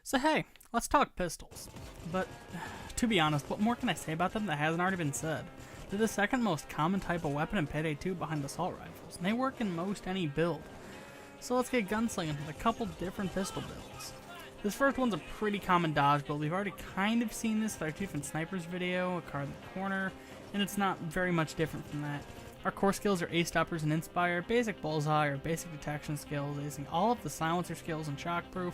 So hey, let's talk pistols. But, to be honest, what more can I say about them that hasn't already been said? They're the second most common type of weapon in Payday 2 behind assault rifles, and they work in most any build. So let's get gunslinging with a couple different pistol builds. This first one's a pretty common dodge build. We've already kind of seen this with our two different snipers video, a car in the corner, and it's not very much different from that. Our core skills are ace stoppers and inspire, basic bullseye or basic detection skills, acing all of the silencer skills and shockproof,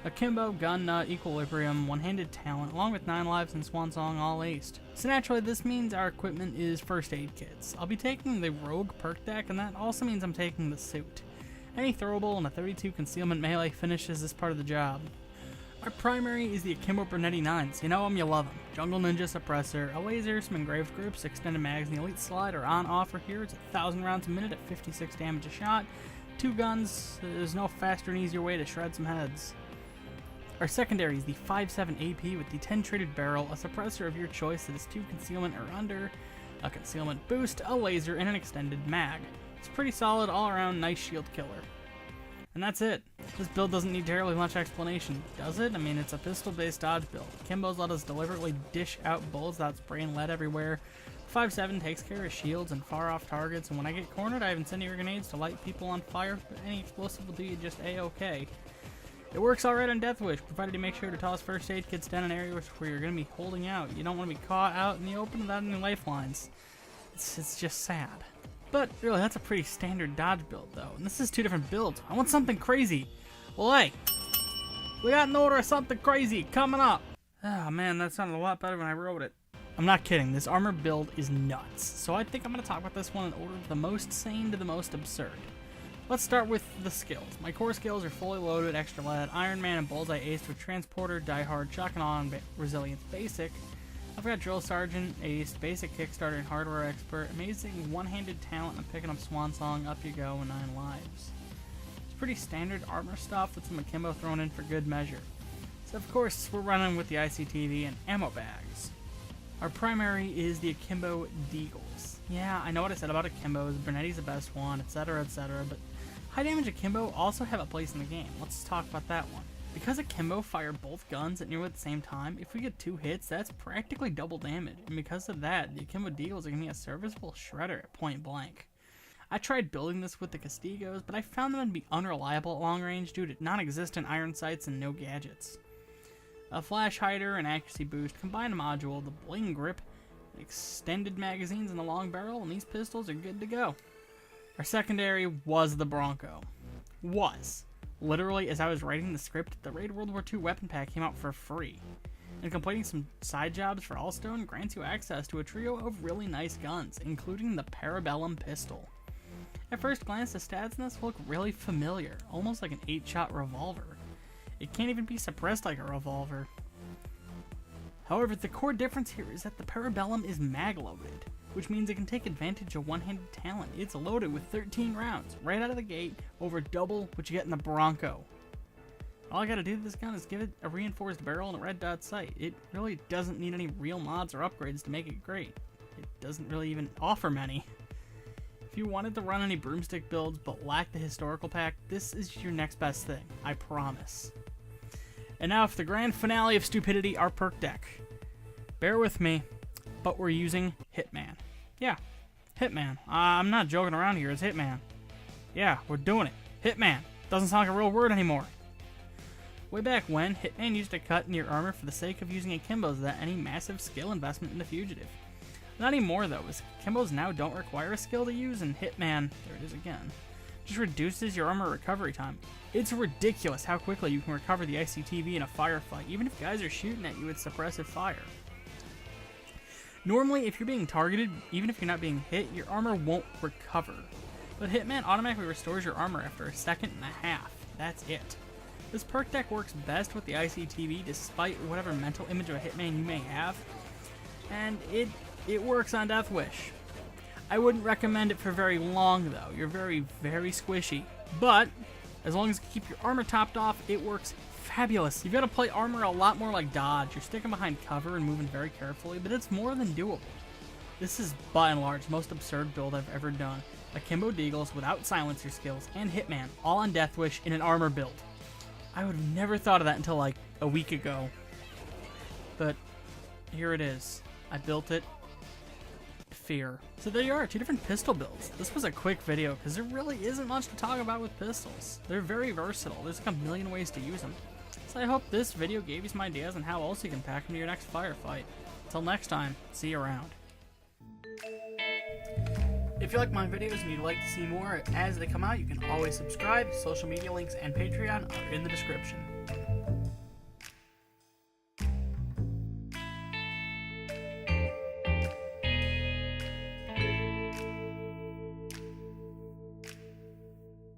Akimbo, gun nut, equilibrium, one-handed talent, along with 9 lives and swan song all aced. So naturally this means our equipment is first aid kits. I'll be taking the rogue perk deck, and that also means I'm taking the suit. Any throwable and a 32 concealment melee finishes this part of the job. Our primary is the Akimbo BERNETTI 9s. You know them, you love them. Jungle Ninja Suppressor, a laser, some engraved groups, extended mags, and the Elite Slide are on offer here. It's 1,000 rounds a minute at 56 damage a shot. 2 guns, there's no faster and easier way to shred some heads. Our secondary is the 5.7 AP with the 10 traded barrel, a suppressor of your choice that is 2 concealment or under, a concealment boost, a laser, and an extended mag. It's pretty solid all around nice shield killer. And that's it. This build doesn't need terribly much explanation, does it? I mean, it's a pistol-based dodge build. Akimbo's let us deliberately dish out bullets without spraying lead everywhere. 5.7 takes care of shields and far-off targets, and when I get cornered, I have incendiary grenades to light people on fire, but any explosive will do you just a-okay. It works alright on Death Wish, provided you make sure to toss first aid kits down in areas where you're going to be holding out. You don't want to be caught out in the open without any lifelines. It's just sad. But really, that's a pretty standard dodge build, though. And this is 2 different builds. I want something crazy. Well, hey, we got an order of something crazy coming up. Oh man, that sounded a lot better when I wrote it. I'm not kidding. This armor build is nuts. So I think I'm going to talk about this one in order of the most sane to the most absurd. Let's start with the skills. My core skills are fully loaded, extra lead, Iron Man, and bullseye aced with transporter, die hard, shock and awe, and resilience basic. I've got Drill Sergeant, Ace, Basic Kickstarter, and Hardware Expert, amazing one-handed talent, and picking up Swan Song, up you go, and 9 lives. It's pretty standard armor stuff with some Akimbo thrown in for good measure. So of course, we're running with the ICTV and ammo bags. Our primary is the Akimbo Deagles. Yeah, I know what I said about Akimbos, BERNETTI's the best one, etc, but high damage Akimbo also have a place in the game. Let's talk about that one. Because Akimbo fire both guns at nearly the same time, if we get 2 hits, that's practically double damage, and because of that, the Akimbo Deagles are going to be a serviceable shredder at point blank. I tried building this with the Castigos, but I found them to be unreliable at long range due to non-existent iron sights and no gadgets. A flash hider, an accuracy boost, combined module, the bling grip, extended magazines, and the long barrel, and these pistols are good to go. Our secondary was the Bronco. Literally, as I was writing the script, the Raid World War II weapon pack came out for free. And completing some side jobs for Allstone grants you access to a trio of really nice guns, including the Parabellum pistol. At first glance, the stats in this look really familiar, almost like an 8-shot revolver. It can't even be suppressed like a revolver. However, the core difference here is that the Parabellum is mag-loaded, which means it can take advantage of one-handed talent. It's loaded with 13 rounds, right out of the gate, over double what you get in the Bronco. All I gotta do to this gun is give it a reinforced barrel and a red dot sight. It really doesn't need any real mods or upgrades to make it great. It doesn't really even offer many. If you wanted to run any broomstick builds but lack the historical pack, this is your next best thing, I promise. And now for the grand finale of stupidity, our perk deck. Bear with me, but we're using Hitman. Yeah, Hitman. I'm not joking around here, it's Hitman. Yeah, we're doing it. Hitman. Doesn't sound like a real word anymore. Way back when, Hitman used to cut in your armor for the sake of using Akimbos without any massive skill investment in the fugitive. Not anymore though, as Akimbos now don't require a skill to use, and Hitman, there it is again, just reduces your armor recovery time. It's ridiculous how quickly you can recover the ICTV in a firefight, even if guys are shooting at you with suppressive fire. Normally, if you're being targeted, even if you're not being hit, your armor won't recover. But Hitman automatically restores your armor after 1.5 seconds. That's it. This perk deck works best with the ICTV despite whatever mental image of a Hitman you may have. And it works on Death Wish. I wouldn't recommend it for very long though. You're very, very squishy. But, as long as you keep your armor topped off, it works fabulous. You've got to play armor a lot more like dodge. You're sticking behind cover and moving very carefully, but it's more than doable. This is, by and large, the most absurd build I've ever done. Akimbo Deagles without silencer skills and Hitman, all on Death Wish in an armor build. I would have never thought of that until like a week ago. But here it is. I built it. Fear. So there you are, 2 different pistol builds. This was a quick video because there really isn't much to talk about with pistols. They're very versatile. There's like a million ways to use them. So I hope this video gave you some ideas on how else you can pack them to your next firefight. Until next time, see you around. If you like my videos and you'd like to see more as they come out, you can always subscribe. Social media links and Patreon are in the description.